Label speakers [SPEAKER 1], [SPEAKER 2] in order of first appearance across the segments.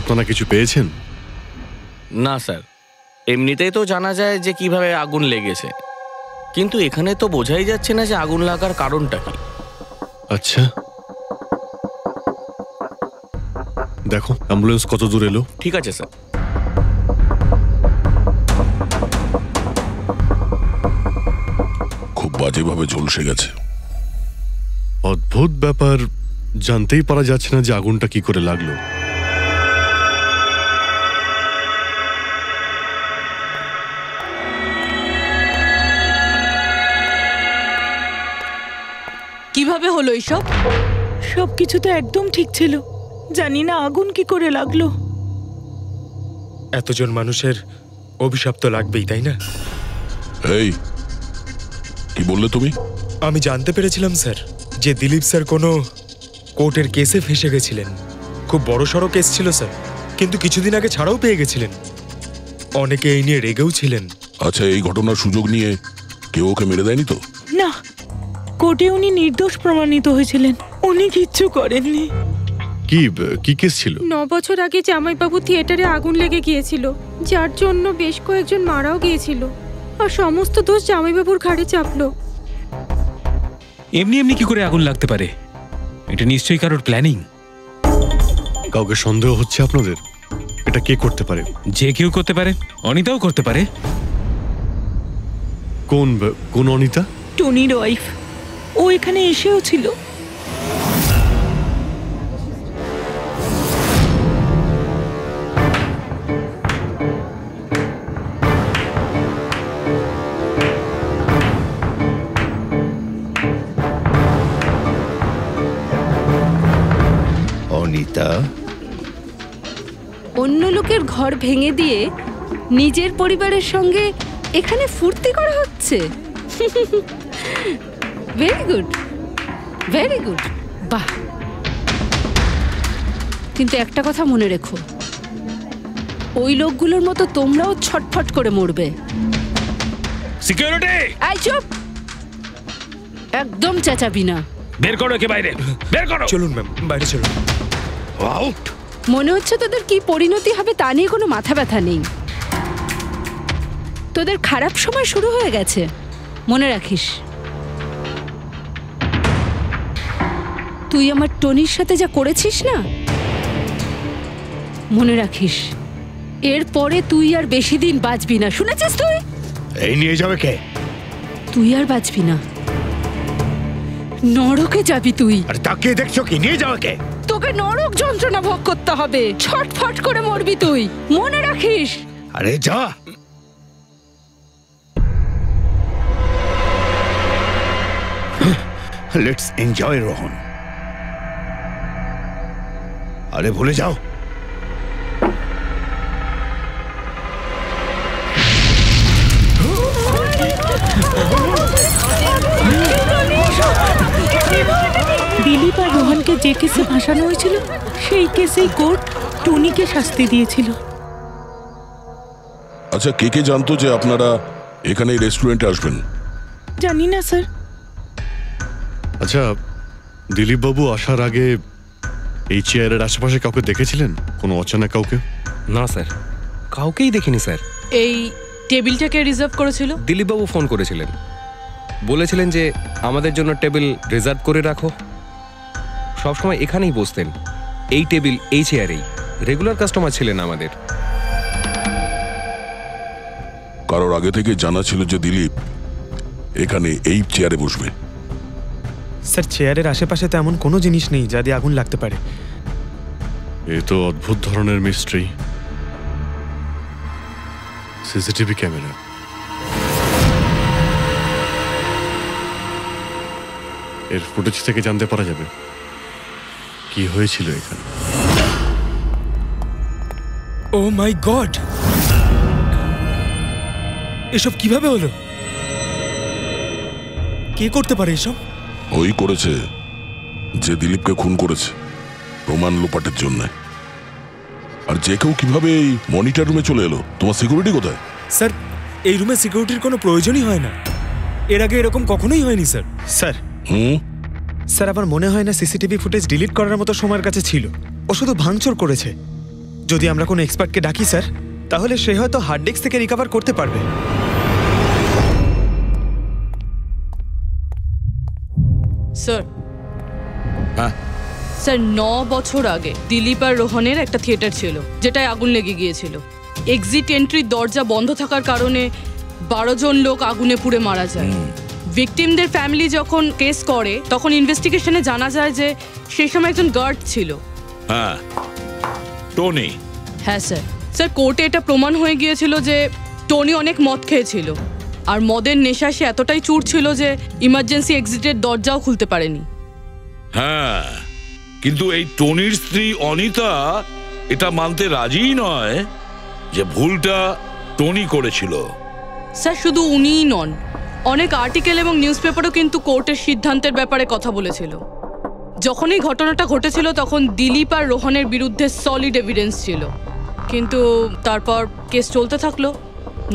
[SPEAKER 1] আপনারা কিছু পেয়েছেন?
[SPEAKER 2] না স্যার, এমনিতেই তো জানা যায় যে কিভাবে আগুন লেগেছে, কিন্তু এখানে তো বোঝাই যাচ্ছে না যে আগুন লাগার কারণটা কি।
[SPEAKER 1] আচ্ছা, দেখো অ্যাম্বুলেন্স কত দূর এলো।
[SPEAKER 2] ঠিক আছে স্যার।
[SPEAKER 3] খুব বাজেভাবে ঝলসে গেছে।
[SPEAKER 1] অদ্ভুত ব্যাপার, জানতেই পারা যাচ্ছে না যে আগুনটা কি করে লাগলো।
[SPEAKER 4] কিভাবে হলো এইসব?
[SPEAKER 5] সবকিছু তো একদম ঠিক ছিল, জানি না আগুন কি করে লাগলো।
[SPEAKER 6] এতজন মানুষের অভিশাপ তো লাগবেই, তাই না?
[SPEAKER 3] এই কি বললে তুমি?
[SPEAKER 6] আমি জানতে পেরেছিলাম স্যার যে দিলীপ স্যার কোনো কোর্টের কেসে ফেঁসে গেছিলেন। খুব বড়সড় কেস ছিল স্যার, কিন্তু কিছুদিন আগে ছাড়াও পেয়ে গেছিলেন। অনেকে এই নিয়ে রেগেও ছিলেন।
[SPEAKER 3] আচ্ছা, এই ঘটনার সুযোগ নিয়ে কেউ ওকে মেরে দেয়নি তো?
[SPEAKER 5] না, কোর্টে উনি নির্দোষ প্রমাণিত হয়েছিলেন, উনি কিচ্ছু করেননি।
[SPEAKER 1] কি কেস ছিল?
[SPEAKER 7] 9 বছর আগে জামাইবাবু থিয়েটারে আগুন লেগে গিয়েছিল, যার জন্য বেশ কয়েকজন মারাও গিয়েছিল, আর সমস্ত দোষ জামাইবাবুর ঘাড়ে চাপলো।
[SPEAKER 8] এমনি কি করে আগুন লাগতে পারে? এটা নিশ্চয়ই কারোর প্ল্যানিং।
[SPEAKER 1] কাউকে সন্দেহ হচ্ছে আপনাদের? এটা কে করতে পারে?
[SPEAKER 8] যে কেউ করতে পারে, অনিতাও করতে পারে।
[SPEAKER 1] কোন অনিতা?
[SPEAKER 5] টনির ওয়াইফ, ও এখানে এসেও ছিল।
[SPEAKER 9] অনিতা,
[SPEAKER 10] অন্য লোকের ঘর ভেঙে দিয়ে নিজের পরিবারের সঙ্গে এখানে ফুর্তি করা হচ্ছে। ভেরি গুড, ভেরি গুড, বাহ। কিন্তু একটা কথা মনে রেখো, ওই লোকগুলোর মতো তোমরাও ছটফট করে মরবে।
[SPEAKER 8] সিকিউরিটি!
[SPEAKER 10] এই চুপ, একদম চেঁচাবি না।
[SPEAKER 8] বের করো একে বাইরে, বের করো।
[SPEAKER 6] চলুন ম্যাম, বাইরে চলুন।
[SPEAKER 9] আউট।
[SPEAKER 10] মনে হচ্ছে তোদের কি পরিণতি হবে তা নিয়ে কোনো মাথা ব্যথা নেই। তোদের খারাপ সময় শুরু হয়ে গেছে, মনে রাখিস। তুই আমার টনির সাথে যা করেছিস না, মনে রাখিস এরপরে তুই আর বেশি দিন বাঁচবি না, শুনেছিস? তুই
[SPEAKER 9] এই নিয়ে যাবে কে?
[SPEAKER 10] তুই আর বাঁচবি না, নরকে যাবি তুই।
[SPEAKER 9] আর তাকে দেখছো কি? নিয়ে যাবে কে?
[SPEAKER 10] তোকে নরক যন্ত্রণা ভোগ করতে হবে, ছটফট করে মরবি তুই, মনে রাখিস।
[SPEAKER 9] আরে যা। Let's enjoy Rohan. আরে ভুলে যাও।
[SPEAKER 5] দিলীপ আর রোহনকে যে কেসে ভাসানো হয়েছিল, সেই কেসেই কোর্ট টনিকে শাস্তি দিয়েছিল।
[SPEAKER 3] আচ্ছা, কে জানতো যে আপনারা এখানে রেস্টুরেন্টে আসবেন?
[SPEAKER 5] জানি না স্যার।
[SPEAKER 1] আচ্ছা, দিলীপ বাবু আসার আগে এই চেয়ারের আশেপাশে কাউকে দেখেছিলেন? কোনো অচেনা কাউকে?
[SPEAKER 2] না স্যার, কাউকেই দেখিনি স্যার।
[SPEAKER 4] এই টেবিলটাকে রিজার্ভ করেছিল?
[SPEAKER 2] দিলীপবাবু ফোন করেছিলেন, বলেছিলেন যে আমাদের জন্য টেবিল রিজার্ভ করে রাখো। সবসময় এখানেই বসতেন, এই টেবিল, এই চেয়ারেই। রেগুলার কাস্টমার ছিলেন আমাদের।
[SPEAKER 3] কারোর আগে থেকে জানা ছিল যে দিলীপ এখানে এই চেয়ারে বসবে?
[SPEAKER 6] স্যার, চেয়ারের আশেপাশে তো এমন কোনো জিনিস নেই যা দিয়ে আগুন লাগতে পারে।
[SPEAKER 1] এ তো অদ্ভুত ধরনের মিস্ট্রি। CCTV camera. এর ফুটেজ থেকে জানতে পারা যাবে কি হয়েছিল এখানে।
[SPEAKER 6] ও মাই গড, এসব কিভাবে হলো? কে করতে পারে এসব?
[SPEAKER 3] ওই করেছে যে দিলীপকে খুন করেছে প্রমাণ লোপাটের জন্য। আর যে কেউ কিভাবে এই মনিটর রুমে চলে এলো? তোমার সিকিউরিটি কোথায়?
[SPEAKER 6] স্যার, এই রুমে সিকিউরিটির কোনো প্রয়োজনই হয় না। এর আগে এরকম কখনোই হয়নি স্যার।
[SPEAKER 11] স্যার স্যার, আমার মনে হয় না সিসিটিভি ফুটেজ ডিলিট করার মতো সময়ের কাছে ছিল। ও শুধু ভাঙচুর করেছে।
[SPEAKER 6] যদি আমরা কোনো এক্সপার্টকে ডাকি স্যার, তাহলে সে হয়তো হার্ড ডিস্ক থেকে রিকভার করতে পারবে।
[SPEAKER 4] স্যার
[SPEAKER 9] হ্যাঁ
[SPEAKER 4] স্যার 9 বছর আগে দিলীপ আর রোহনের একটা থিয়েটার ছিল যেটায় আগুন লেগে গিয়েছিল। এক্সিট এন্ট্রির দরজা বন্ধ থাকার কারণে 12 জন লোক আগুনে পুড়ে মারা যায়। ভিকটিমদের ফ্যামিলি যখন কেস করে তখন ইনভেস্টিগেশনে জানা যায় যে সেই সময় একজন গার্ড ছিল।
[SPEAKER 9] হ্যাঁ টনি।
[SPEAKER 4] হ্যাঁ স্যার। স্যার কোর্টে এটা প্রমাণ হয়ে গিয়েছিল যে টনি অনেক মদ খেয়েছিল, আর মদের নেশায় সে এতটাই চুর ছিল যে ইমার্জেন্সি এক্সিটের দরজাও খুলতে পারেনি।
[SPEAKER 11] হ্যাঁ, কিন্তু এই টনির স্ত্রী অনিতা এটা মানতে রাজিই নয় যে ভুলটা টনি করেছিল।
[SPEAKER 4] স্যার শুধু উনিই নন, অনেক আর্টিকেল এবং নিউজ পেপারও কিন্তু কোর্টের সিদ্ধান্তের ব্যাপারে কথা বলেছিল। যখন এই ঘটনাটা ঘটেছিল তখন দিলীপ আর রোহনের বিরুদ্ধে সলিড এভিডেন্স ছিল, কিন্তু তারপর কেস চলতে থাকলো।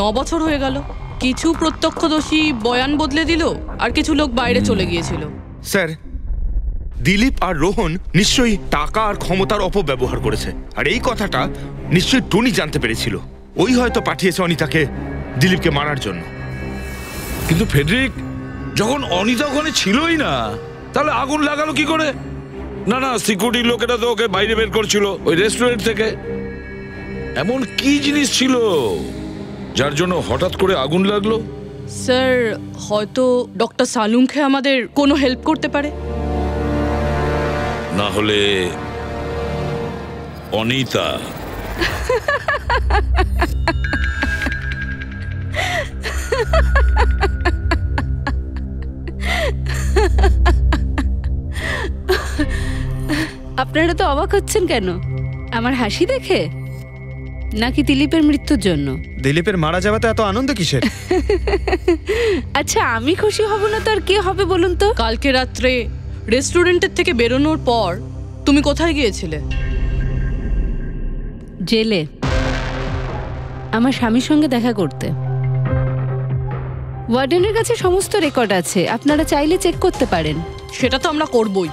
[SPEAKER 4] 9 বছর হয়ে গেল। কিছু প্রত্যক্ষদর্শী বয়ান বদলে দিল, আর কিছু লোক বাইরে চলে গিয়েছিল।
[SPEAKER 12] স্যার, দিলীপ আর রোহন নিশ্চয়ই টাকা আর ক্ষমতার অপব্যবহার করেছে, আর এই কথাটা নিশ্চয়ই টনি জানতে পেরেছিল। ওই হয়তো পাঠিয়েছে অনিতাকে দিলীপকে মারার জন্য।
[SPEAKER 11] কিন্তু ফেডরিক, যখন অনিতা ওখানে ছিলই না, তাহলে আগুন লাগালো কি করে? না না, সিকিউরিটি লোকেরা তো ওকে বাইরে বের করছিল ওই রেস্টুরেন্ট থেকে। এমন কি জিনিস ছিল যার জন্য হঠাৎ করে আগুন লাগলো?
[SPEAKER 4] স্যার হয়তো ডক্টর সালুংখে আমাদের কোনো হেল্প করতে পারে।
[SPEAKER 11] না হলে অনিতা।
[SPEAKER 10] আপনারা তো অবাক হচ্ছেন কেন? আমার হাসি দেখে নাকি দিলীপের মৃত্যুর জন্য?
[SPEAKER 6] দিলীপের মারা যাওয়াতে এত আনন্দ কিসের?
[SPEAKER 10] আচ্ছা, আমি খুশি হব না তো আর কে হবে বলুন তো?
[SPEAKER 4] কালকে রাত্রে রেস্টুরেন্টের থেকে বেরোনোর পর তুমি কোথায় গিয়েছিলে?
[SPEAKER 10] জেলে, আমার স্বামীর সঙ্গে দেখা করতে। ওয়ার্ডেনের কাছে সমস্ত রেকর্ড আছে, আপনারা চাইলে চেক করতে পারেন।
[SPEAKER 4] সেটা তো আমরা করবই।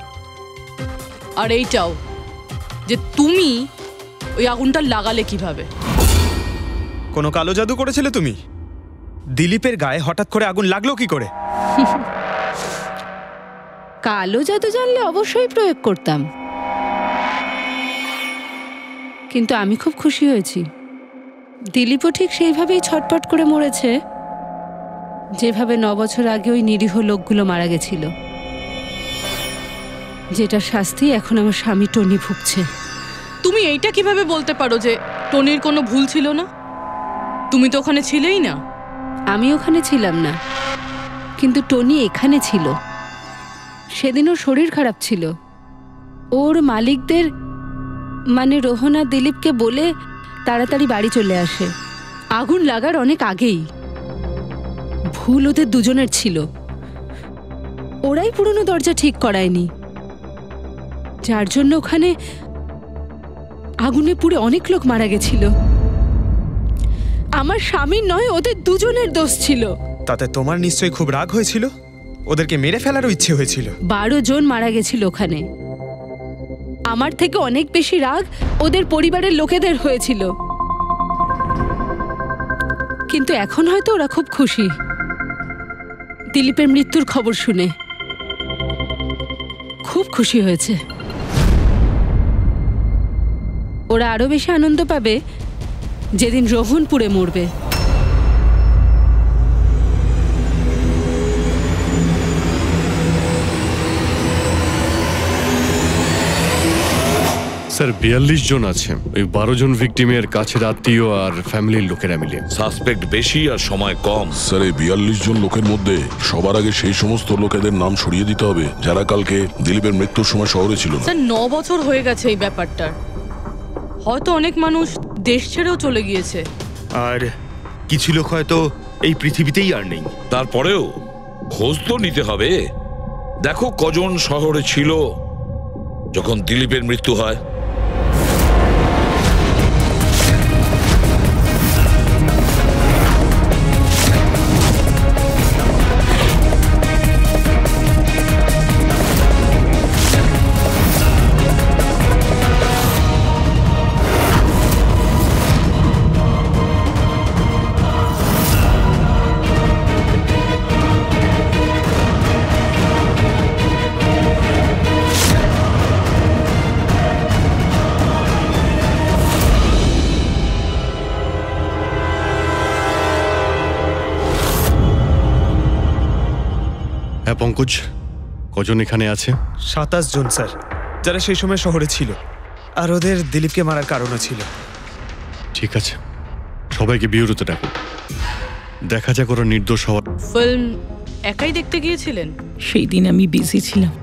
[SPEAKER 4] আর এইটাও যে তুমি ওই আগুনটা লাগালে কিভাবে?
[SPEAKER 6] কোনো কালো জাদু করেছিলে তুমি? দিলীপের গায়ে হঠাৎ করে আগুন লাগলো কি করে?
[SPEAKER 10] কালো জাদু জানলে অবশ্যই প্রয়োগ করতাম, কিন্তু আমি খুব খুশি হয়েছি। দিলীপও ঠিক সেইভাবেই ছটপট করে মরেছে যেভাবে 9 বছর আগে ওই নিরীহ লোকগুলো মারা গেছিল, যেটা শাস্তি এখন আমার স্বামী টনি ভুগছে।
[SPEAKER 4] তুমি এইটা কিভাবে বলতে পারো যে টনির কোনো ভুল ছিল না? তুমি তো ওখানে ছিলেই না।
[SPEAKER 10] আমি ওখানে ছিলাম না, কিন্তু টনি এখানে ছিল। সেদিন ওর শরীর খারাপ ছিল। ওর মালিকদের মানে রোহন আর দিলীপকে বলে তাড়াতাড়ি বাড়ি চলে আসে আগুন লাগার অনেক আগেই। ভুল ওদের দুজনের ছিল। ওরাই পুরনো দরজা ঠিক করায়নি, যার জন্য ওখানে আগুনে পুড়ে অনেক লোক মারা গেছিল। আমার স্বামীর নয়, ওদের দুজনের দোষ ছিল।
[SPEAKER 6] তাতে তোমার নিশ্চয়ই খুব রাগ হয়েছিল, ওদেরকে মেরে ফেলারও ইচ্ছে হয়েছিল।
[SPEAKER 10] 12 জন মারা গেছিল ওখানে। আমার থেকে অনেক বেশি রাগ ওদের পরিবারের লোকেদের হয়েছিল, কিন্তু এখন হয়তো ওরা খুব খুশি দিলীপের মৃত্যুর খবর শুনে। খুব খুশি হয়েছে। ওরা আরো বেশি আনন্দ পাবে যেদিন রোহন পুড়ে মরবে।
[SPEAKER 1] স্যার 42 জন আছে, ওই 12 জন ভিকটিমের কাছের আত্মীয় আর ফ্যামিলির লোকেরা মিলে।
[SPEAKER 11] সাসপেক্ট বেশি আর সময় কম।
[SPEAKER 3] স্যার, এই 42 জন লোকের মধ্যে সবার আগে সেই সমস্ত লোকেদের নাম সরিয়ে দিতে হবে যারা কালকে দিলীপের মৃত্যুর সময় শহরে ছিল না।
[SPEAKER 4] স্যার 9 বছর হয়ে গেছে এই ব্যাপারটার। হয়তো অনেক মানুষ দেশ ছেড়েও চলে গিয়েছে,
[SPEAKER 12] আর কিছু লোক হয়তো এই পৃথিবীতেই আর নেই।
[SPEAKER 11] তারপরেও খোঁজ তো নিতে হবে। দেখো কজন শহরে ছিল যখন দিলীপের মৃত্যু হয়।
[SPEAKER 1] পঙ্কজ, কজন এখানে আছে?
[SPEAKER 6] 27 জন স্যার, যারা সেই সময় শহরে ছিল, আর ওদের দিলীপকে মারার কারণও ছিল।
[SPEAKER 1] ঠিক আছে, সবাইকে বিউরোতে ডাকুন, দেখা যাক ওরা নির্দোষ হওয়ার।
[SPEAKER 4] ফিল্ম একাই দেখতে গিয়েছিলেন?
[SPEAKER 5] সেই দিন আমি বিজি ছিলাম,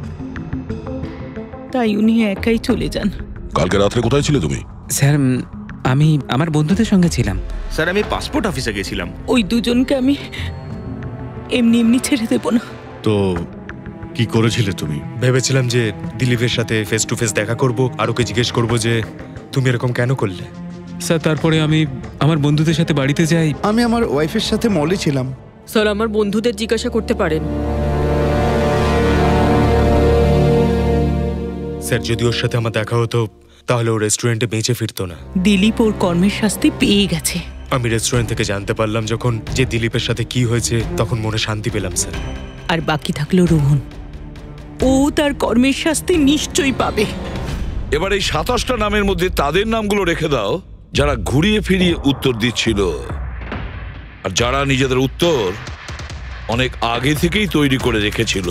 [SPEAKER 5] তাই উনি একাই চলে যান।
[SPEAKER 3] কালকে রাত্রে কোথায় ছিলে তুমি?
[SPEAKER 8] স্যার আমি আমার বন্ধুদের সঙ্গে ছিলাম।
[SPEAKER 12] স্যার আমি পাসপোর্ট অফিসে গেছিলাম।
[SPEAKER 5] ওই দুজনকে আমি এমনি এমনি ছেড়ে দেব না।
[SPEAKER 1] তো কি করেছিলে তুমি?
[SPEAKER 6] ভেবেছিলাম যে দিলীপের সাথে ফেস টু ফেস দেখা করব, আর ওকে জিজ্ঞেস করব যে তুমি এরকম কেন করলে।
[SPEAKER 8] স্যার তারপরে আমি আমার বন্ধুদের সাথে বাড়িতে যাই।
[SPEAKER 13] আমি আমার ওয়াইফের সাথে মলে ছিলাম।
[SPEAKER 7] স্যার আমার বন্ধুদের জিজ্ঞাসা করতে পারেন।
[SPEAKER 6] স্যার যদি ওর সাথে আমার দেখা হতো তাহলে ও রেস্টুরেন্টে বেঁচে ফিরতো না।
[SPEAKER 5] দিলীপ ওর কর্মের শাস্তি পেয়ে গেছে।
[SPEAKER 6] আমি রেস্টুরেন্ট থেকে জানতে পারলাম যখন যে দিলীপের সাথে কি হয়েছে, তখন মনে শান্তি পেলাম স্যার।
[SPEAKER 5] আর বাকি থাকলো রোহন, ও তার কর্মের শাস্তি নিশ্চয়ই পাবে।
[SPEAKER 11] এবার এই 27টা নামের মধ্যে তাদের নামগুলো রেখে দাও যারা ঘুরিয়ে ফিরিয়ে উত্তর দিচ্ছিল, আর যারা নিজেদের উত্তর অনেক আগে থেকেই তৈরি করে রেখেছিল।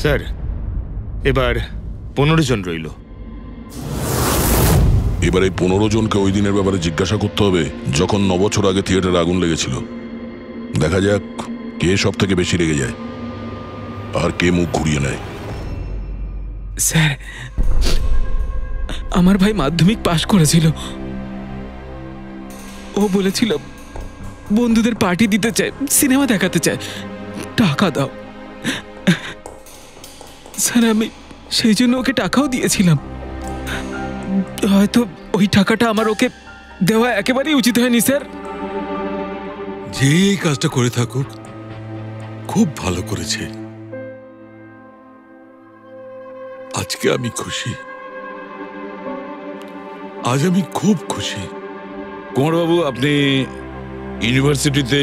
[SPEAKER 12] স্যার এবার 15 জন রইল।
[SPEAKER 3] এবার এই 15 জনকে ওই দিনের ব্যাপারে জিজ্ঞাসা করতে হবে যখন 9 বছর আগে থিয়েটারে আগুন লেগেছিল। দেখা যাক কে সব থেকে বেশি রেগে যায় আর কে মুখ ঘুরিয়ে নেয়।
[SPEAKER 8] স্যার আমার ভাই মাধ্যমিক পাশ করেছিল, ও বলেছিল বন্ধুদের পার্টি দিতে চায়, সিনেমা দেখাতে চায়, টাকা দাও। স্যার আমি সেই জন্য ওকে টাকাও দিয়েছিলাম। হয়তো ওই টাকাটা আমার ওকে দেওয়া একেবারেই উচিত হয়নি স্যার।
[SPEAKER 9] যে এই কাজটা করে থাকুক খুব ভালো করেছে। আজকে আমি খুশি, আজ আমি খুব খুশি।
[SPEAKER 11] কুমারবাবু আপনি ইউনিভার্সিটিতে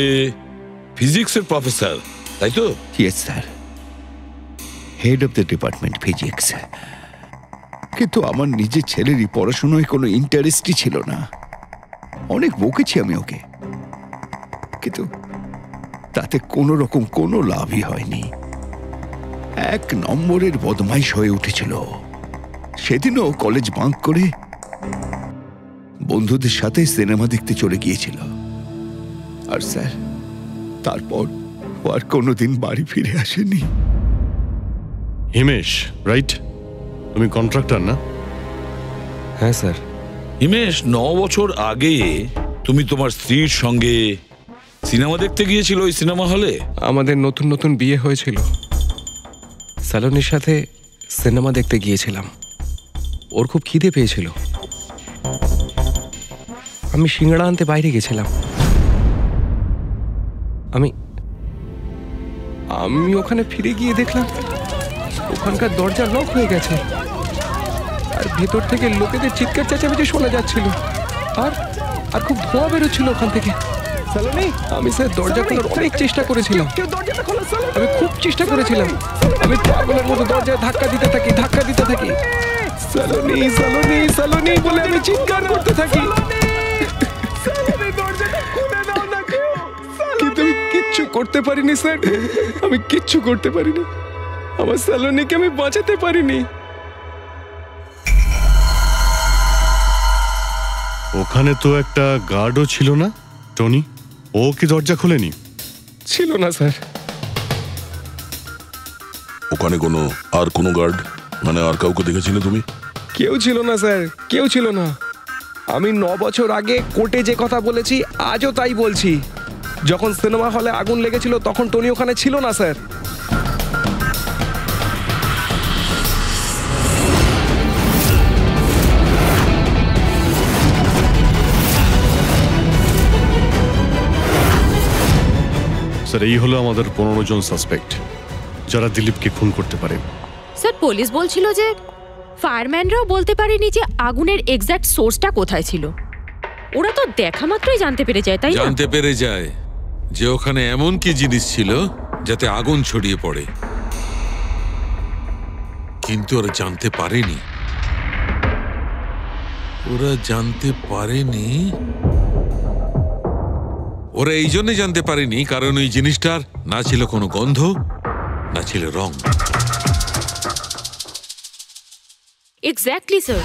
[SPEAKER 11] ফিজিক্সের প্রফেসর, তাই তো?
[SPEAKER 13] Yes sir, head of the department physics. কিন্তু আমার নিজের ছেলেরই পড়াশোনায় কোনো ইন্টারেস্টই ছিল না। অনেক বকেছি আমি ওকে, কিন্তু তাতে কোনো রকম কোনো লাভই হয়নি। 1 নম্বরের বদমাইশ হয়ে উঠেছিল। সেদিনও কলেজ বাঙ্ক করে বন্ধুদের সাথে সিনেমা দেখতে চলে গিয়েছিল। আর স্যার তারপর ও আর কোনোদিন বাড়ি ফিরে আসেনি।
[SPEAKER 1] হিমেশ, রাইট? তুমি কন্ট্রাক্টর না?
[SPEAKER 2] হ্যাঁ স্যার।
[SPEAKER 11] হিমেশ, 9 বছর আগে তুমি তোমার স্ত্রীর সঙ্গে সিনেমা দেখতে গিয়েছিল ওই সিনেমা হলে।
[SPEAKER 2] আমাদের নতুন নতুন বিয়ে হয়েছিল, স্যালোনির সাথে সিনেমা দেখতে গিয়েছিলাম। ওর খুব খিদে পেয়েছিল, আমি সিঙ্গাড়া আনতে বাইরে গেছিলাম। আমি ওখানে ফিরে গিয়ে দেখলাম ওখানকার দরজা লক হয়ে গেছে, আর ভেতর থেকে লোকেদের চিৎকার চেঁচামেচি শোনা যাচ্ছিল, আর খুব ধোঁয়া বেরোচ্ছিল ওখান থেকে। আমি স্যার দরজা খোলার অনেক চেষ্টা করেছিলাম, আমি খুব চেষ্টা করেছিলাম। আমি পাগলের মতো দরজায় ধাক্কা দিতে থাকি। সালোনি সালোনি সালোনি বলে আমি চিৎকার করতে থাকি, কিন্তু আমি কিচ্ছু করতে পারিনি স্যার। আমি কিচ্ছু করতে পারিনি, আমার সালোনিকে আমি বাঁচাতে পারিনি।
[SPEAKER 1] ওখানে তো একটা গার্ডও ছিল না, টনি? ও কি দরজা খোলেনি?
[SPEAKER 2] ছিল না স্যার।
[SPEAKER 3] ওখানে আর কোনো গার্ড, মানে আর কাউকে দেখেছিলে তুমি?
[SPEAKER 2] কেউ ছিল না স্যার, কেউ ছিল না। আমি 9 বছর আগে কোর্টে যে কথা বলেছি আজও তাই বলছি। যখন সিনেমা হলে আগুন লেগেছিল তখন টনি ওখানে ছিল না স্যার।
[SPEAKER 1] স্যার এই হলো আমাদের 15 জন সাসপেক্ট যারা দিলীপকে খুন করতে পারে।
[SPEAKER 7] স্যার পুলিশ বলছিল যে ফায়ারম্যানরাও বলতে পারেনি যে আগুনের এক্স্যাক্ট সোর্সটা কোথায় ছিল। ওরা তো দেখা মাত্রই জানতে পেরে যায়, তাই না?
[SPEAKER 9] জানতে পেরে যায় যে ওখানে এমন কি জিনিস ছিল যাতে আগুন ছড়িয়ে পড়ে, কিন্তু ওরা জানতে পারেনি ওরা জানতে পারেনি, ওরা এই জন্য জানতে পারেনি কারণ ওই জিনিসটার না ছিল কোনো গন্ধ, না ছিল রং।
[SPEAKER 7] Exactly sir.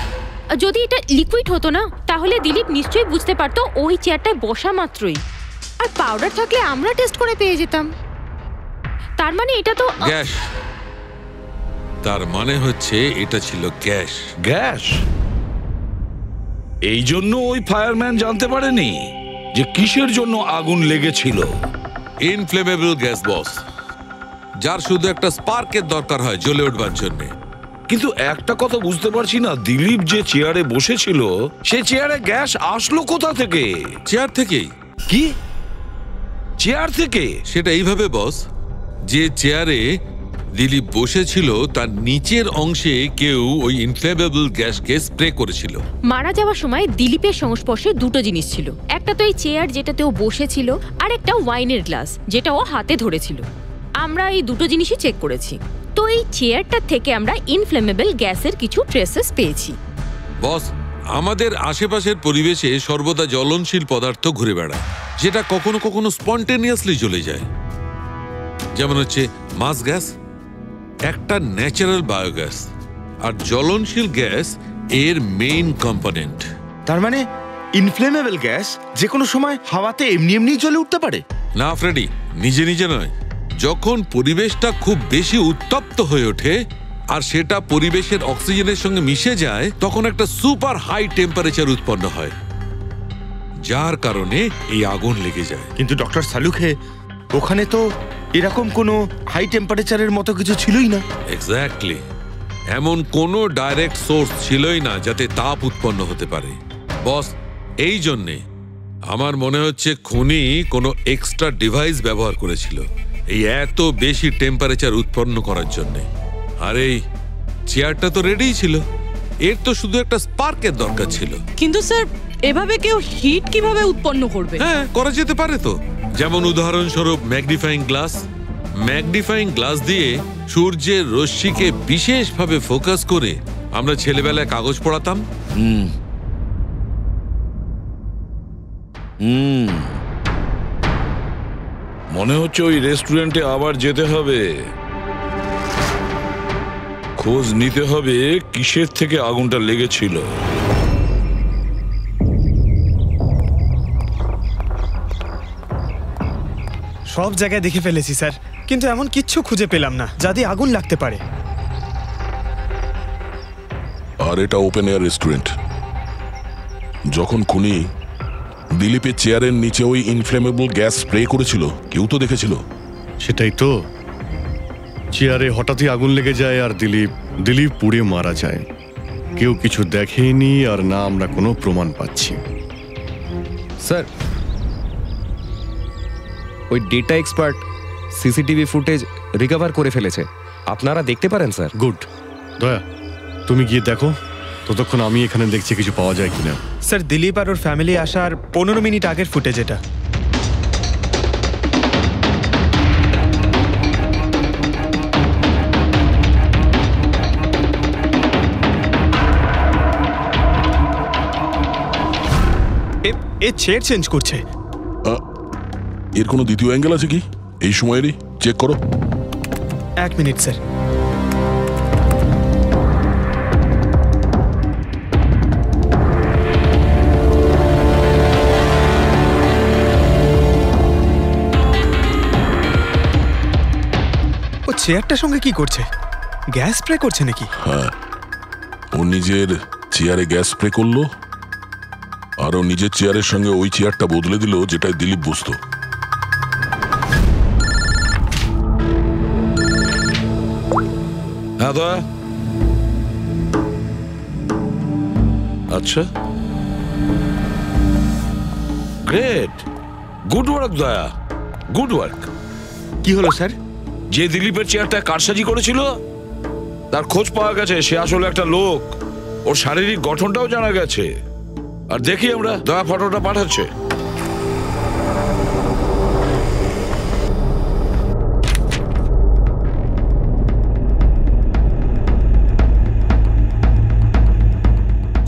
[SPEAKER 7] যদি এটা লিকুইড হতো না তাহলে দিলীপ নিশ্চয়ই বুঝতে পারতো ওই চেয়ারটায় বসা মাত্রই। আর পাউডার থাকলে আমরা টেস্ট করে পেয়ে যেতাম। তার মানে এটা তো
[SPEAKER 9] গ্যাস। তার মানে হচ্ছে এটা ছিল গ্যাস।
[SPEAKER 11] গ্যাস? এই জন্য ওই ফায়ারম্যান জানতে পারেনি যে কিসের জন্য আগুন লেগেছিল।
[SPEAKER 9] ইনফ্লেমেবল গ্যাস বস, যার শুধু একটা স্পার্কের দরকার হয় জ্বলে উঠবার জন্য।
[SPEAKER 11] কিন্তু একটা কথা বুঝতে পারছি না, দিলীপ যে চেয়ারে বসেছিল সে চেয়ারে গ্যাস আসলো কোথা থেকে?
[SPEAKER 9] চেয়ার থেকেই।
[SPEAKER 11] কি চেয়ার থেকে?
[SPEAKER 9] সেটা এইভাবে বস, যে চেয়ারে দিলীপ বসেছিল তার নিচের অংশে কেউ ওই ইনফ্লেমেবল গ্যাসকে স্প্রে করেছিল।
[SPEAKER 7] মারা যাওয়ার সময় দিলীপের সংস্পর্শে দুটো জিনিস ছিল, একটা তো এই চেয়ার যেটাতে ও বসেছিল, আর একটা ওয়াইনের গ্লাস যেটা ও হাতে ধরেছিল। আমরা এই দুটো জিনিসই চেক করেছি, তো এই চেয়ারটার থেকে আমরা ইনফ্লেমেবল গ্যাসের কিছু ট্রেসেস পেয়েছি।
[SPEAKER 9] বস, আমাদের আশেপাশের পরিবেশে সর্বদা জ্বলনশীল পদার্থ ঘুরে বেড়ায়, যেটা কখনো কখনো স্পন্টেনিয়াসলি জ্বলে যায়। যেমন হচ্ছে মাস গ্যাস, একটা ন্যাচারাল বায়োগ্যাস, আর জ্বলনশীল গ্যাস এর মেইন কম্পোনেন্ট।
[SPEAKER 12] তার মানে ইনফ্লেমেবল গ্যাস যে কোনো সময় হাওয়াতে এমনি এমনি জ্বলে উঠতে পারে?
[SPEAKER 9] না ফ্রেডি, নিজে নিজে নয়। যখন পরিবেশটা খুব বেশি উত্তপ্ত হয়ে ওঠে আর সেটা পরিবেশের অক্সিজেনের সঙ্গে মিশে যায়, তখন একটা সুপার হাই টেম্পারেচার উৎপন্ন হয়, যার কারণে এই আগুন লেগে যায়।
[SPEAKER 12] কিন্তু ডক্টর সালুখে, ওখানে তো এরকম কোনো হাই টেম্পারেচারের মতো কিছু ছিলই না।
[SPEAKER 9] এক্স্যাক্টলি, এমন কোনো ডাইরেক্ট সোর্স ছিলই না যাতে তাপ উৎপন্ন হতে পারে। বস, এই জন্যে আমার মনে হচ্ছে খুনি কোনো এক্সট্রা ডিভাইস ব্যবহার করেছিল এই এত বেশি টেম্পারেচার উৎপন্ন করার জন্য। আর এই চেয়ারটা তো রেডিই ছিল, এর তো শুধু একটা স্পার্কের দরকার ছিল।
[SPEAKER 4] কিন্তু স্যার, এভাবে কেউ হিট কিভাবে উৎপন্ন করবে?
[SPEAKER 9] হ্যাঁ, করা যেতে পারে তো। যেমন উদাহরণস্বরূপ ম্যাগনিফাইং গ্লাস। ম্যাগনিফাইং গ্লাস দিয়ে সূর্যের রশ্মিকে বিশেষভাবে ফোকাস করে আমরা ছেলেবেলায় কাগজ পড়াতাম।
[SPEAKER 11] মনে হচ্ছে ওই রেস্টুরেন্টে আবার যেতে হবে, খোঁজ নিতে হবে কিসের থেকে আগুনটা লেগেছিল।
[SPEAKER 14] সব জায়গায় দেখে ফেলেছি স্যার, কিন্তু এমন কিচ্ছু খুঁজে পেলাম না যা দিয়ে আগুন লাগতে পারে।
[SPEAKER 3] আর এটা ওপেন এয়ার রেস্টুরেন্ট। যখন খুনি দিলীপের চেয়ারের নিচে ওই ইনফ্লেমেবল গ্যাস স্প্রে করেছিল, কেউ তো দেখেছিল।
[SPEAKER 1] সেটাই তো, চেয়ারে হঠাৎই আগুন লেগে যায় আর দিলীপ পুড়ে মারা যায়। কেউ কিছু দেখেনি, আর না আমরা কোনো প্রমাণ পাচ্ছি।
[SPEAKER 2] স্যার, ওই data expert CCTV footage recover করে ফেলেছে, আপনারা দেখতে পারেন স্যার।
[SPEAKER 1] গুড। দয়া, তুমি গিয়ে দেখো, ততক্ষণ আমি এখানে দেখছি কিছু পাওয়া যায় কিনা।
[SPEAKER 14] স্যার, দিলীপ আর ওর ফ্যামিলি আসার 15 মিনিট আগের ফুটেজ এটা। এ চেয়ার চেঞ্জ করছে।
[SPEAKER 3] এর কোনো দ্বিতীয় অ্যাঙ্গেল আছে কি এই সময়েরই? চেক করো।
[SPEAKER 14] 1 মিনিট স্যার। ও চেয়ারটার সঙ্গে কি করছে? গ্যাস স্প্রে করছে নাকি?
[SPEAKER 3] হ্যাঁ, ও নিজের চেয়ারে গ্যাস স্প্রে করলো, আর ও নিজের চেয়ারের সঙ্গে ওই চেয়ারটা বদলে দিল যেটায় দিলীপ বসতো।
[SPEAKER 11] হ্যাঁ দয়া। আচ্ছা, গ্রেট, গুড ওয়ার্ক দয়া, গুড ওয়ার্ক।
[SPEAKER 12] কি হলো স্যার?
[SPEAKER 11] যে দিলীপের চেয়ারটা কারসাজি করেছিল তার খোঁজ পাওয়া গেছে। সে আসলে একটা লোক, ওর শারীরিক গঠনটাও জানা গেছে। আর দেখি আমরা, দয়া ফটোটা পাঠাচ্ছে।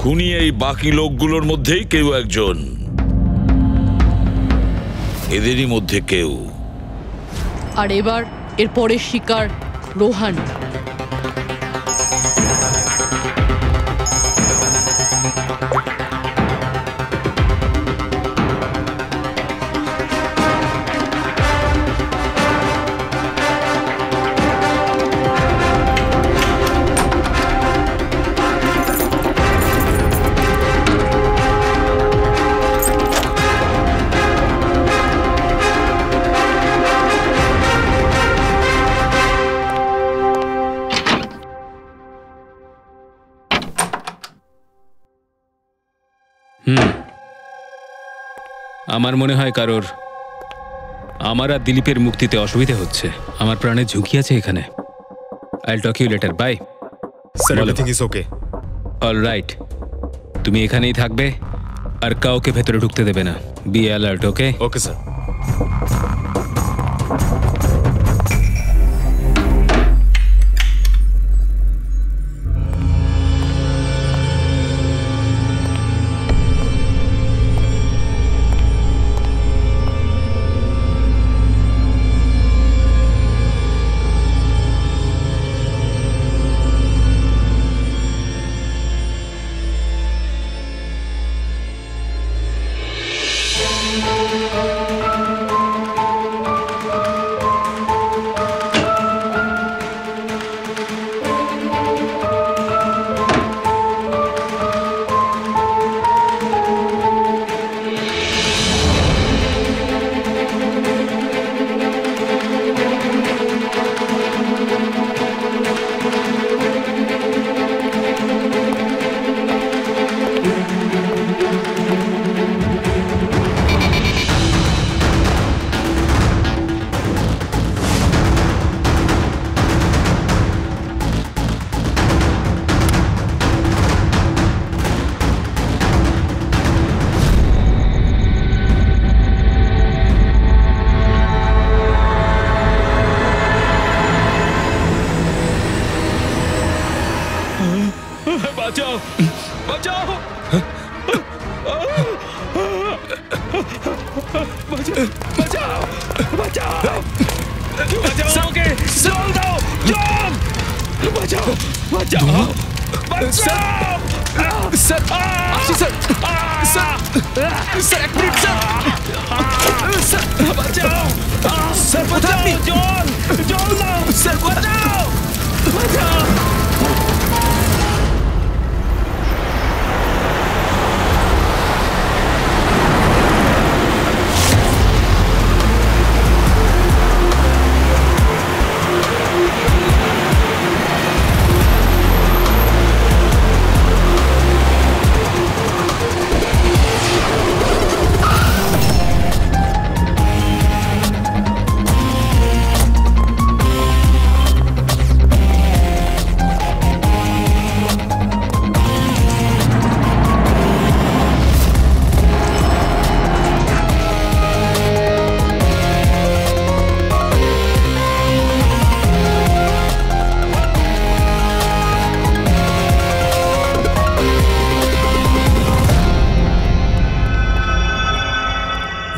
[SPEAKER 11] খুনি এই বাকি লোকগুলোর মধ্যেই কেউ একজন, এদেরই মধ্যে কেউ।
[SPEAKER 4] আর এবার এর পরের শিকার রোহান।
[SPEAKER 8] আমার মনে হয় কারোর আমার আর দিলীপের মুক্তিতে অসুবিধা হচ্ছে। আমার প্রাণের ঝুঁকি আছে এখানে। I'll talk you later, bye.
[SPEAKER 6] Sir, everything is okay.
[SPEAKER 8] All right, তুমি এখানেই থাকবে আর কাউকে ভেতরে ঢুকতে দেবে না। Be alert, okay?
[SPEAKER 6] Okay sir.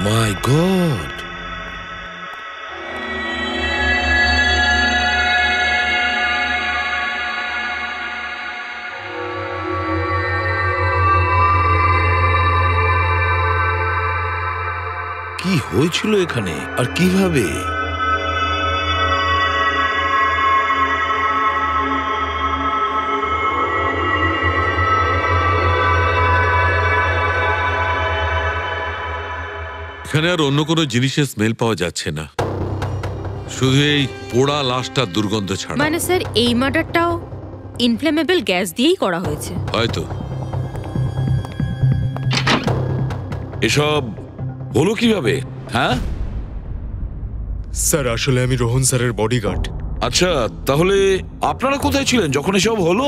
[SPEAKER 11] My God! কি হয়েছিল এখানে আর কিভাবে?
[SPEAKER 9] এখানে আর অন্য কোনো জিনিসের স্মেল পাওয়া যাচ্ছে না, শুধু এই পোড়া লাশটার দুর্গন্ধ ছাড়া।
[SPEAKER 7] মানে স্যার, এই মার্ডারটাও ইনফ্লেমেবল গ্যাস দিয়েই করা হয়েছে
[SPEAKER 9] হয়তো।
[SPEAKER 11] এসব হলো কিভাবে? হ্যাঁ
[SPEAKER 6] স্যার, আসলে আমি রোহন স্যারের বডিগার্ড।
[SPEAKER 11] আচ্ছা, তাহলে আপনারা কোথায় ছিলেন যখন এসব হলো?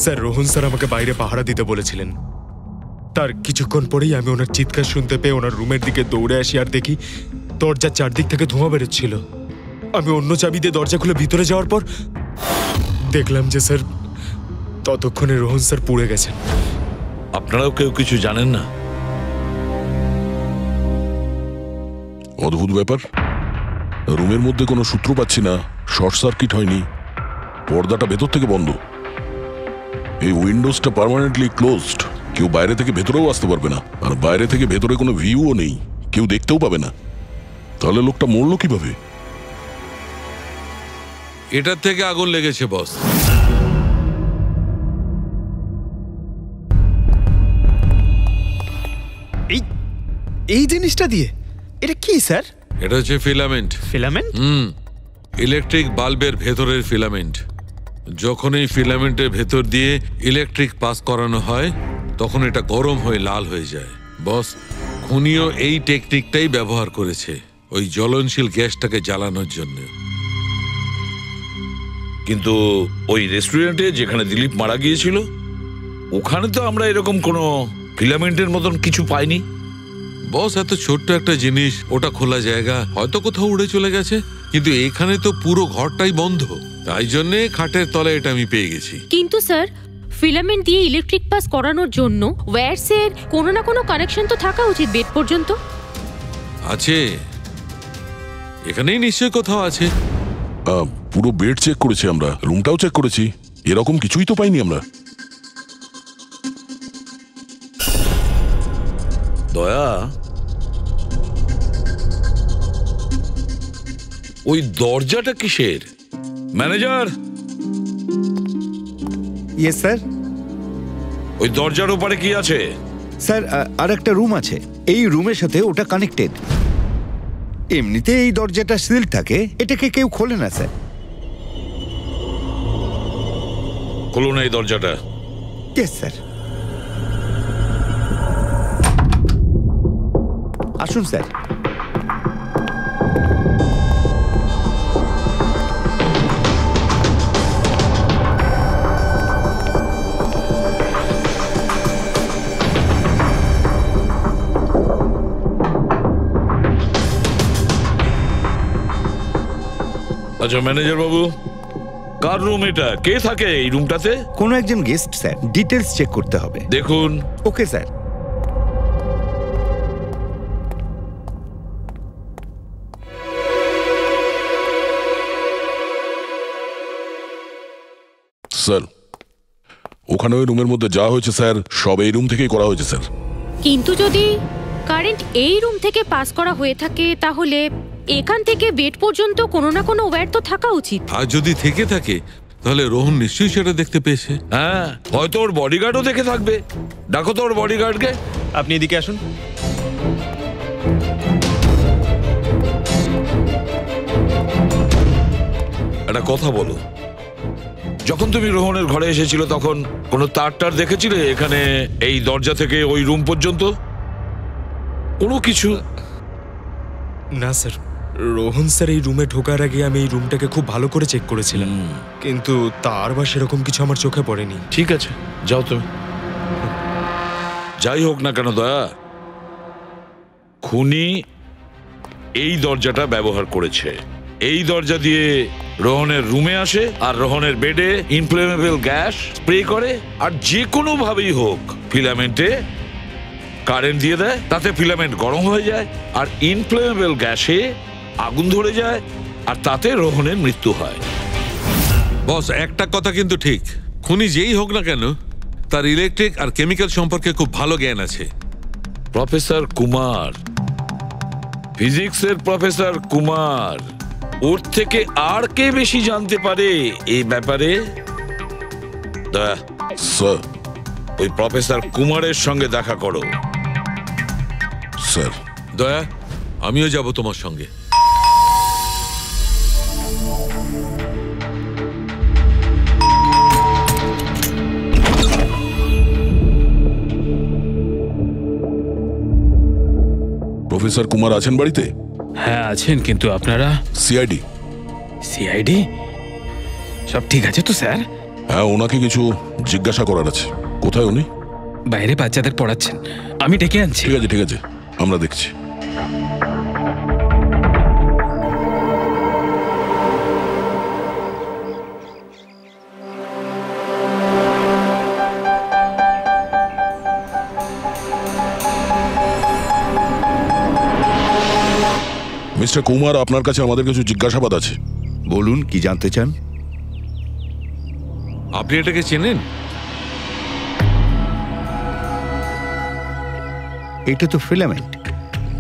[SPEAKER 6] স্যার, রোহন স্যার আমাকে বাইরে পাহারা দিতে বলেছিলেন। তার কিছুক্ষণ পরেই আমি ওনার চিৎকার শুনতে পেয়ে ওনার রুমের দিকে দৌড়ে আসি আর দেখি দরজার চারদিক থেকে ধোঁয়া বেরোচ্ছিল। আমি অন্য চাবি দিয়ে দরজা খুলে ভিতরে যাওয়ার পর দেখলাম যে স্যার ততক্ষণে রোহন স্যার পুড়ে গেছেন।
[SPEAKER 11] আপনারাও কেউ কিছু জানেন না?
[SPEAKER 3] অদ্ভুত ব্যাপার, রুমের মধ্যে কোনো সূত্র পাচ্ছি না, শর্ট সার্কিট হয়নি, পর্দাটা ভেতর থেকে বন্ধ, এই উইন্ডোজটা পার্মানেন্টলি ক্লোজড, কেউ বাইরে থেকে ভেতরেও আসতে পারবে না, আর বাইরে থেকে ভেতরে কোনো ভিউও নেই, কেউ দেখতেও পাবে না। তাহলে লোকটা মরলো কিভাবে?
[SPEAKER 9] এটার থেকে আগুন লেগেছে বস।
[SPEAKER 14] এই জিনিসটা দিয়ে? এটা কি স্যার?
[SPEAKER 9] এটা হচ্ছে ফিলামেন্ট।
[SPEAKER 14] ফিলামেন্ট?
[SPEAKER 9] ইলেকট্রিক বাল্বের ভেতরের ফিলামেন্ট। যখন এই ফিলামেন্টের ভেতর দিয়ে ইলেকট্রিক পাস করানো হয় তখন এটা গরম হয়ে লাল হয়ে যায়। বস, খুনিও এই টেকনিকটাই ব্যবহার করেছে ওই জ্বলনশীল গ্যাসটাকে জ্বালানোর জন্য।
[SPEAKER 11] কিন্তু ওই রেস্টুরেন্টে যেখানে দিলীপ মারা গিয়েছিল ওখানে তো আমরা এরকম কোনো ফিলামেন্টের মতন কিছু পাইনি।
[SPEAKER 9] বস, এত ছোট্ট একটা জিনিস, ওটা খোলা জায়গা, হয়তো কোথাও উড়ে চলে গেছে, কিন্তু এখানে তো পুরো ঘরটাই বন্ধ, তাই জন্যে খাটের তলায় এটা আমি পেয়ে গেছি।
[SPEAKER 7] কিন্তু স্যার, ফিলামেন্ট দিয়ে ইলেকট্রিক পাস করানোর জন্য ওয়্যারসের কোনো না কোনো কানেকশন তো থাকা উচিত বেড পর্যন্ত।
[SPEAKER 9] আছে, এখানেই নিশ্চয়ই কোথাও আছে।
[SPEAKER 3] পুরো বেড চেক করেছি আমরা, রুমটাও চেক করেছি, এরকম কিছুই তো পাইনি আমরা।
[SPEAKER 11] দয়া, ওই দরজাটা কিসের? ম্যানেজার।
[SPEAKER 13] Yes sir.
[SPEAKER 11] ওই দরজার ওপারে কি আছে?
[SPEAKER 13] স্যার আর একটা রুম আছে, এই রুমের সাথে ওটা কানেক্টেড। এমনিতে এই দরজাটা সিল থাকে, এটাকে কেউ খোলে না স্যার।
[SPEAKER 11] খুলুন এই দরজাটা।
[SPEAKER 13] Yes sir. আসুন স্যার।
[SPEAKER 11] আচ্ছা ম্যানেজার বাবু, কার রুম এটা? কে থাকে এই রুমটাতে?
[SPEAKER 13] কোনো একজন গেস্ট স্যার, ডিটেলস চেক করতে হবে।
[SPEAKER 11] দেখুন।
[SPEAKER 13] Okay sir.
[SPEAKER 3] স্যার, ওখানে ওই রুমের মধ্যে যা হয়েছে স্যার সব এই রুম থেকেই করা হয়েছে স্যার।
[SPEAKER 7] কিন্তু যদি কারেন্ট এই রুম থেকে পাস করা হয়ে থাকে তাহলে এখান থেকে বেড পর্যন্ত কোনো না কোনো ওয়্যার তো থাকা উচিত।
[SPEAKER 9] আর যদি থেকে থাকে তাহলে রোহন নিশ্চয়ই সেটা দেখতে পেয়েছে।
[SPEAKER 11] হ্যাঁ, হয়তো ওর বডিগার্ডও দেখে থাকবে। ডাকো তো ওর বডিগার্ডকে।
[SPEAKER 14] আপনি এদিকে আসুন।
[SPEAKER 11] একটা কথা বলো, যখন তুমি রোহনের ঘরে এসেছিল তখন কোনো তার দেখেছিলে এখানে এই দরজা থেকে ওই রুম পর্যন্ত? কোনো কিছু?
[SPEAKER 6] না স্যার, রোহন স্যার এই রুমে ঢোকার আগে আমি এই রুমটাকে খুব ভালো করে চেক করেছিলাম, কিন্তু তার বা সেরকম কিছু আমার চোখে পড়েনি।
[SPEAKER 11] ঠিক আছে, যাও তুমি। যাই হোক না কেন দয়া, খুনি এই দরজাটা ব্যবহার করেছে। এই দরজা দিয়ে রোহনের রুমে আসে আর রোহনের বেডে ইনফ্লেমেবল গ্যাস স্প্রে করে, আর যে কোনো ভাবেই হোক ফিলামেন্টে কারেন্ট দিয়ে দেয়, তাতে ফিলামেন্ট গরম হয়ে যায় আর ইনফ্লেমেবল গ্যাসে আগুন ধরে যায়, আর তাতে রোহনের মৃত্যু হয়।
[SPEAKER 9] বস, একটা কথা কিন্তু ঠিক, খুনি যেই হোক না কেন তার ইলেকট্রিক আর কেমিক্যাল সম্পর্কে খুব ভালো জ্ঞান আছে।
[SPEAKER 11] প্রফেসর কুমার, ফিজিক্সের প্রফেসর কুমার, ওর থেকে আর কে বেশি জানতে পারে এই ব্যাপারে?
[SPEAKER 3] স্যার,
[SPEAKER 11] ওই প্রফেসর কুমারের সঙ্গে দেখা করো।
[SPEAKER 3] স্যার।
[SPEAKER 9] দয়া, আমিও যাব তোমার সঙ্গে।
[SPEAKER 3] প্রফেসর কুমার আছেন বাড়িতে?
[SPEAKER 8] হ্যাঁ আছেন, কিন্তু আপনারা?
[SPEAKER 3] সিআইডি।
[SPEAKER 8] সিআইডি? সব ঠিক আছে তো স্যার?
[SPEAKER 3] হ্যাঁ, ওনাকে কিছু জিজ্ঞাসা করার আছে। কোথায় উনি?
[SPEAKER 8] বাইরে বাচ্চাদের পড়াচ্ছেন, আমি ডেকে আনছি।
[SPEAKER 3] ঠিক আছে ঠিক আছে, আমরা দেখছি। মিস্টার কুমার, আপনার কাছে আমাদের কিছু জিজ্ঞাসাবাদ আছে।
[SPEAKER 13] বলুন, কি জানতে চান?
[SPEAKER 9] আপনি এটাকে চেনেন?
[SPEAKER 13] এটা তো ফিলামেন্ট।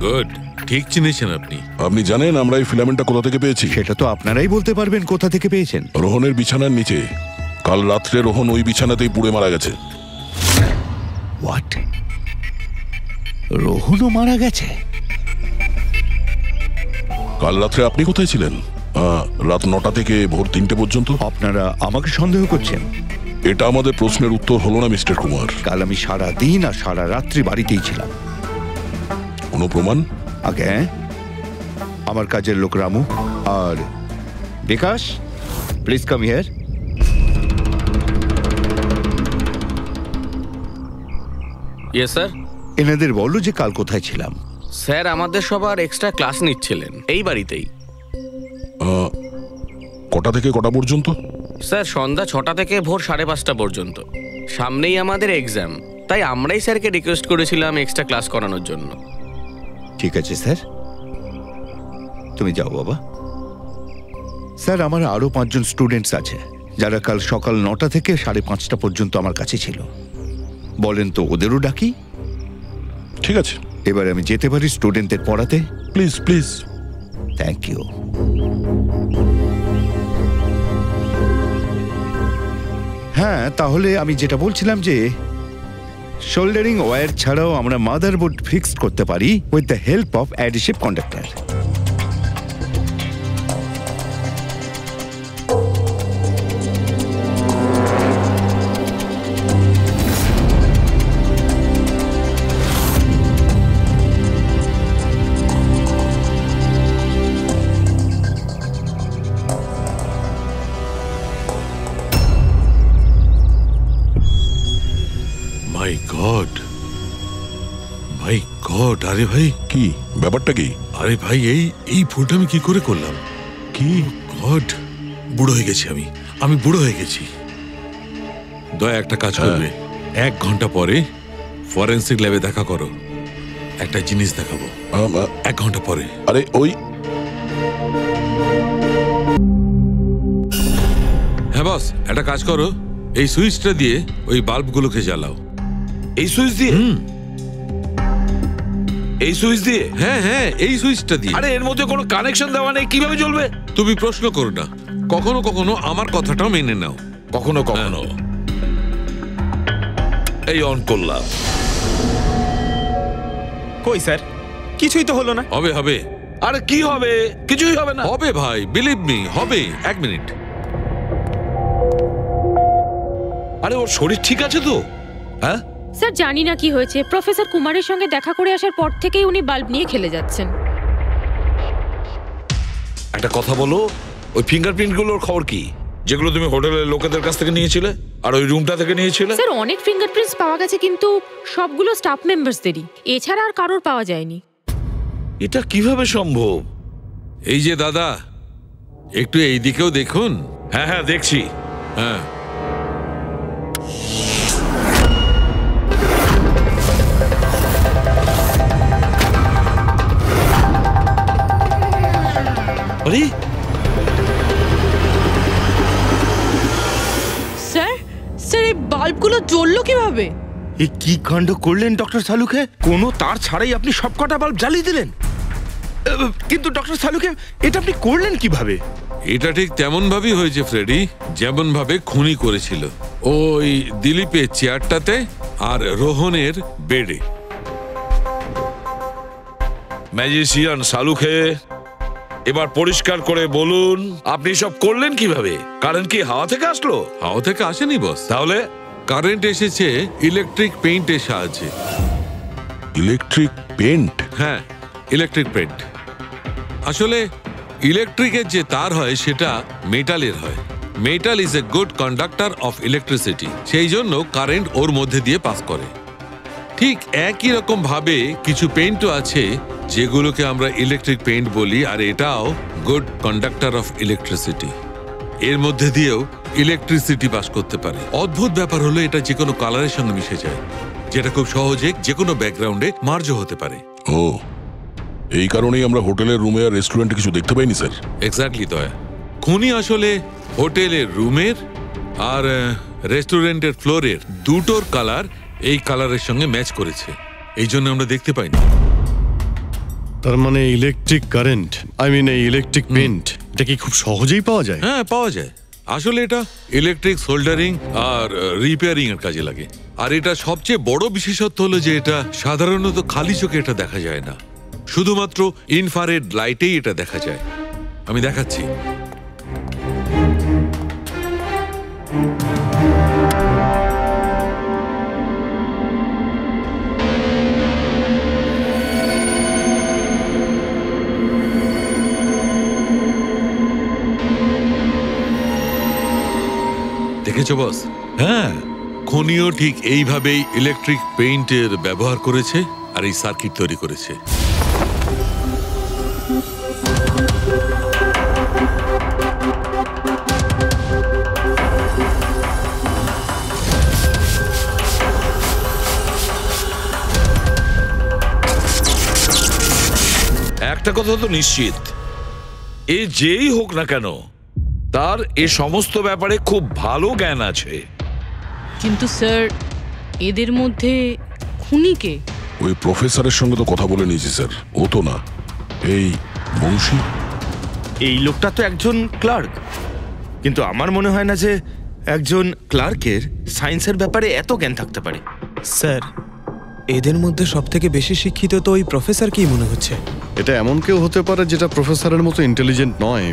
[SPEAKER 9] গুড, ঠিক চিনেছেন আপনি।
[SPEAKER 3] আপনি জানেন আমরা এই ফিলামেন্টটা কোথা থেকে পেয়েছি?
[SPEAKER 13] সেটা তো আপনারাই বলতে পারবেন কোথা থেকে পেয়েছেন।
[SPEAKER 3] রোহনের বিছানার নিচে। কাল রাত্রে রোহন ওই বিছানাতেই পুড়ে মারা গেছে।
[SPEAKER 13] হোয়াট? রোহনও মারা গেছে?
[SPEAKER 3] কাল রাত্রে আপনি কোথায় ছিলেন? রাত 9টা থেকে ভোর 3টে পর্যন্ত।
[SPEAKER 13] আপনারা আমাকে সন্দেহ করছেন?
[SPEAKER 3] এটা আমাদের প্রশ্নের উত্তর হলো না মিস্টার কুমার।
[SPEAKER 13] কাল আমি সারা দিন আর সারা রাত্রি বাড়িতেই ছিলাম।
[SPEAKER 3] কোনো প্রমাণ?
[SPEAKER 13] আগে আমার কাজের লোক রামু আর Bikash, please come here.
[SPEAKER 15] Yes sir.
[SPEAKER 13] এনাদের বলো যে কাল কোথায় ছিলাম।
[SPEAKER 15] স্যার আমাদের সবার এক্সট্রা ক্লাস নিচ্ছিলেন এই বাড়িতেই।
[SPEAKER 3] কটা থেকে কটা পর্যন্ত?
[SPEAKER 15] স্যার সন্ধ্যা 6টা থেকে ভোর 5:30 পর্যন্ত। সামনেই আমাদের এক্সাম, তাই আমরাই স্যারকে রিকোয়েস্ট করেছিলাম এক্সট্রা ক্লাস করানোর জন্য।
[SPEAKER 13] ঠিক আছে স্যার, তুমি যাও বাবা। স্যার আমার আরো 5 জন স্টুডেন্টস আছে যারা কাল সকাল 9টা থেকে 5:30 পর্যন্ত আমার কাছে ছিল। বলেন তো ওদেরও ডাকি?
[SPEAKER 3] ঠিক আছে,
[SPEAKER 13] এবার আমি যেতে পারি স্টুডেন্টদের পড়াতে?
[SPEAKER 3] Please please.
[SPEAKER 13] Thank you. হ্যাঁ, তাহলে আমি যেটা বলছিলাম যে শোল্ডারিং ওয়্যার ছাড়াও আমরা মাদারবোর্ড ফিক্সড করতে পারি with the help of adhesive conductor.
[SPEAKER 9] My god, আরে ভাই
[SPEAKER 3] কি ব্যাপারটা? কি?
[SPEAKER 9] আরে ভাই এই ভুলটা আমি কি করে করলাম?
[SPEAKER 3] কি
[SPEAKER 9] গড, বুড়ো হয়ে গেছি আমি বুড়ো হয়ে গেছি। দয়া একটা কাজ করবে, 1 ঘন্টা পরে ফরেন্সিক ল্যাবে দেখা করো, একটা জিনিস দেখাবো। 1 ঘন্টা পরে।
[SPEAKER 3] আরে ওই
[SPEAKER 9] হ্যাঁ বস, একটা কাজ করো, এই সুইচটা দিয়ে ওই বাল্বগুলোকে জ্বালাও।
[SPEAKER 11] এই সুইচ দিয়ে? এই সুইচ দিয়ে?
[SPEAKER 9] হ্যাঁ হ্যাঁ, এই সুইচটা দিয়ে।
[SPEAKER 11] আরে এর মধ্যে কোনো কানেকশন দেওয়া নেই, কিভাবে জ্বলবে?
[SPEAKER 9] তুমি প্রশ্ন করো না, কখনো কখনো আমার কথাটাও মেনে নাও।
[SPEAKER 11] কখনো কখনো। এই অন করলাম।
[SPEAKER 14] কই স্যার, কিছুই তো হলো না।
[SPEAKER 9] হবে হবে।
[SPEAKER 11] আরে কি হবে? কিছুই হবে না।
[SPEAKER 9] হবে ভাই, বিলিভ মি, হবে। 1 মিনিট।
[SPEAKER 11] আরে ওর শরীর ঠিক আছে তো? হ্যাঁ
[SPEAKER 7] স্যার জানি না কি হয়েছে, প্রফেসর কুমারের সঙ্গে দেখা করে আসার পর থেকেই উনি বাল্ব নিয়ে খেলে যাচ্ছেন।
[SPEAKER 11] একটা কথা বলো, ওই ফিঙ্গারপ্রিন্ট গুলোর খবর কি, যেগুলো তুমি হোটেলের লোকেদের কাছ থেকে নিয়েছিলে আর ওই রুমটা থেকে নিয়েছিলে?
[SPEAKER 7] স্যার অনেক ফিঙ্গারপ্রিন্টস পাওয়া গেছে, কিন্তু সবগুলো স্টাফ মেম্বারসদেরই, এছাড়া আর কারোর পাওয়া যায়নি।
[SPEAKER 11] এটা কিভাবে সম্ভব?
[SPEAKER 9] এই যে দাদা, একটু এই দিকেও দেখুন।
[SPEAKER 11] হ্যাঁ হ্যাঁ দেখছি।
[SPEAKER 9] হ্যাঁ
[SPEAKER 11] আরে
[SPEAKER 4] স্যার, এই বাল্বগুলো জ্বললো কিভাবে?
[SPEAKER 12] এ কি কাণ্ড করলেন ডক্টর সালুকে? কোনো তার ছাড়াই আপনি সবকটা বাল্ব জ্বালিয়ে দিলেন। কিন্তু ডক্টর সালুকে, এটা আপনি করলেন কিভাবে?
[SPEAKER 9] এটা ঠিক তেমন ভাবেই হয়েছে ফ্রেডি, যেমন ভাবে খুনি করেছিল। ওই দিলীপের চেয়ারটাতে আর রোহনের বেডে।
[SPEAKER 11] ম্যাজিশিয়ান সালুকে, এবার পরিষ্কার করে বলুন আপনি সব করলেন কিভাবে? কারেন্ট কি হাওয়া থেকে আসলো?
[SPEAKER 9] হাওয়া থেকে আসেনি বস।
[SPEAKER 11] তাহলে?
[SPEAKER 9] কারেন্ট এসেছে ইলেকট্রিক পেইন্টের সাহায্যে।
[SPEAKER 3] Electric paint?
[SPEAKER 9] হ্যাঁ, ইলেকট্রিক পেইন্ট। আসলে ইলেকট্রিকের যে তার হয় সেটা মেটালের হয়। Metal is a good conductor of electricity, সেই জন্য কারেন্ট ওর মধ্যে দিয়ে পাস করে। ঠিক একই রকম ভাবে কিছু পেইন্টও আছে যেগুলোকে আমরা ইলেকট্রিক পেইন্ট বলি, আর এটাও গুড কন্ডাক্টর অফ ইলেকট্রিসিটি। এর মধ্যে দিয়েও ইলেকট্রিসিটি পাস করতে পারে। অদ্ভুত ব্যাপার হলো এটা যে কোনো কালারের সঙ্গে মিশে যায়, যেটা খুব সহজে যে কোনো ব্যাকগ্রাউন্ডে মার্জ হতে পারে।
[SPEAKER 3] ও, এই কারণেই আমরা হোটেলের রুমে আর রেস্টুরেন্টে কিছু দেখতে পাইনি স্যার।
[SPEAKER 9] এক্স্যাক্টলি দয়া, খুনি আসলে হোটেলের রুমের আর রেস্টুরেন্টের ফ্লোরের দুটোর কালার এই কালারের সঙ্গে ম্যাচ করেছে, এই জন্য আমরা দেখতে পাইনি।
[SPEAKER 1] তার মানে ইলেকট্রিক কারেন্ট, এই ইলেকট্রিক পেইন্ট, এটা কি খুব সহজেই পাওয়া যায়?
[SPEAKER 9] হ্যাঁ, পাওয়া যায়। আসলে এটা ইলেকট্রিক সোল্ডারিং আর রিপেয়ারিং এর কাজে লাগে। আর এটা সবচেয়ে বড় বিশেষত্ব হলো যে এটা সাধারণত খালি চোখে এটা দেখা যায় না, শুধুমাত্র ইনফ্রারেড লাইটেই এটা দেখা যায়। আমি দেখাচ্ছি। দেখেছো বস? হ্যাঁ, খনিও ঠিক এইভাবেই ইলেকট্রিক পেইন্টের ব্যবহার করেছে আর এই সার্কিট তৈরি করেছে।
[SPEAKER 11] একটা কথা তো নিশ্চিত, এ যেই হোক না কেন তার এ সমস্ত ব্যাপারে খুব ভালো জ্ঞান আছে।
[SPEAKER 4] কিন্তু স্যার, এদের মধ্যে খুনি কে?
[SPEAKER 3] ওই প্রফেসরের সঙ্গে তো কথা বলে নিয়েছি স্যার, ও তো না, এই বংশী।
[SPEAKER 12] এই লোকটা তো একজন ক্লার্ক, কিন্তু আমার মনে হয় না যে একজন ক্লার্কের সায়েন্সের ব্যাপারে এত জ্ঞান থাকতে পারে।
[SPEAKER 14] স্যার, এদের মধ্যে সবথেকে বেশি শিক্ষিত তো ওই প্রফেসর কি মনে হচ্ছে?
[SPEAKER 1] এটা এমন কেউ হতে পারে যেটা প্রফেসরের মতো ইন্টেলিজেন্ট নয়,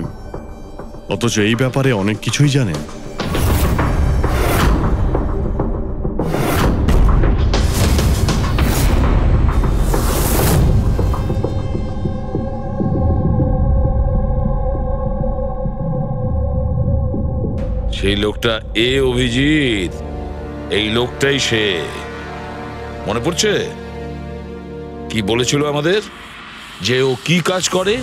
[SPEAKER 1] অথচ এই ব্যাপারে অনেক কিছুই জানে।
[SPEAKER 11] সেই লোকটা অভিজিৎ, এই লোকটাই সে। মনে পড়ছে কি বলেছিল আমাদের, যে ও কি কাজ করে?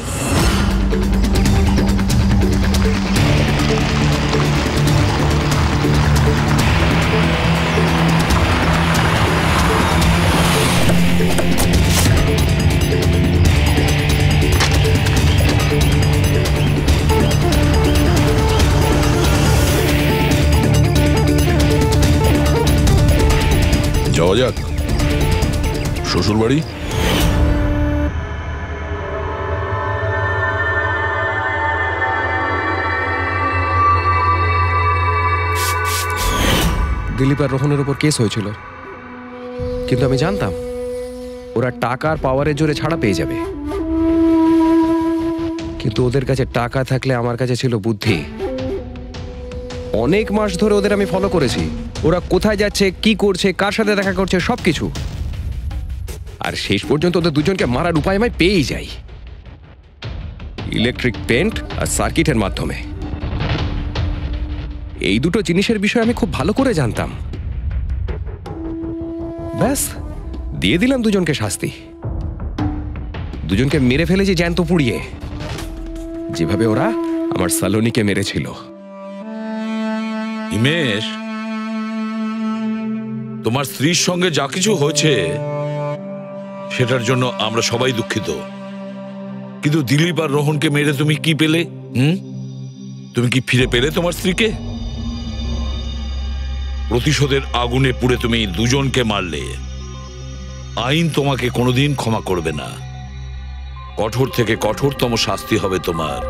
[SPEAKER 3] যাওয়া যাক শ্বশুর বাড়ি।
[SPEAKER 2] দিলীপ আর রোহনের উপর কেস হয়েছিল, কিন্তু আমি জানতাম ওরা টাকার পাওয়ারের জোরে ছাড়া পেয়ে যাবে। কিন্তু ওদের কাছে টাকা থাকলে আমার কাছে ছিল বুদ্ধি। অনেক মাস ধরে ওদের আমি ফলো করেছি, ওরা কোথায় যাচ্ছে, কি করছে, কার সাথে দেখা করছে, সবকিছু। আর শেষ পর্যন্ত ওদের দুজনকে মারার উপায় আমি পেয়েই যাই, ইলেকট্রিক পেন্ট আর সার্কিটের মাধ্যমে। এই দুটো জিনিসের বিষয়ে আমি খুব ভালো করে জানতাম। ব্যাস, দিয়ে দিলাম দুজনকে শাস্তি। দুজনকে মেরে ফেলেছি জ্যান্ত পুড়িয়ে, যেভাবে ওরা আমার সালোনিকে মেরেছিল।
[SPEAKER 11] হিমেশ, তোমার স্ত্রীর সঙ্গে যা কিছু হয়েছে সেটার জন্য আমরা সবাই দুঃখিত, কিন্তু দিলীপ আর রোহনকে মেরে তুমি কি পেলে? তুমি কি ফিরে পেলে তোমার স্ত্রীকে? প্রতিশোধের আগুনে পুড়ে তুমি দুজনকে মারলে আইন তোমাকে কোনোদিন ক্ষমা করবে না। কঠোর থেকে কঠোরতম শাস্তি হবে তোমার।